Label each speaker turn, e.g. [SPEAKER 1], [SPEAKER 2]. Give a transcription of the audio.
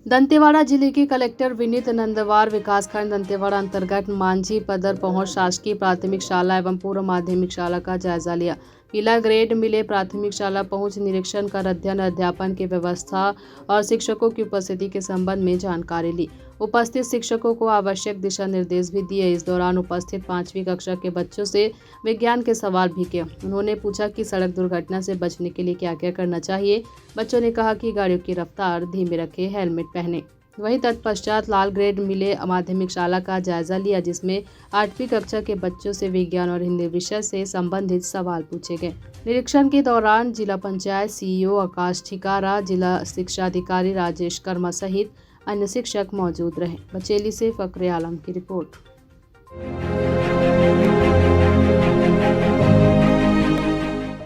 [SPEAKER 1] दंतेवाड़ा जिले के कलेक्टर विनीत नंदवार विकासखंड दंतेवाड़ा अंतर्गत मांझी पदर पहुंच शासकीय प्राथमिक शाला एवं पूर्व माध्यमिक शाला का जायजा लिया। पीला ग्रेड मिले प्राथमिक शाला पहुंच निरीक्षण कर अध्ययन अध्यापन की व्यवस्था और शिक्षकों की उपस्थिति के संबंध में जानकारी ली। उपस्थित शिक्षकों को आवश्यक दिशा निर्देश भी दिए। इस दौरान उपस्थित 5वीं कक्षा के बच्चों से विज्ञान के सवाल भी किए। उन्होंने पूछा कि सड़क दुर्घटना से बचने के लिए क्या क्या करना चाहिए। बच्चों ने कहा कि गाड़ियों की रफ्तार धीमे रखें, हेलमेट पहने। वहीं तत्पश्चात लाल ग्रेड मिले माध्यमिक शाला का जायजा लिया, जिसमें 8वीं कक्षा के बच्चों से विज्ञान और हिंदी विषय से संबंधित सवाल पूछे गए। निरीक्षण के दौरान जिला पंचायत सीईओ आकाश ठिकारा, जिला शिक्षा अधिकारी राजेश कर्मा सहित अन्य शिक्षक मौजूद रहे। बचेली से फकरे आलम की रिपोर्ट।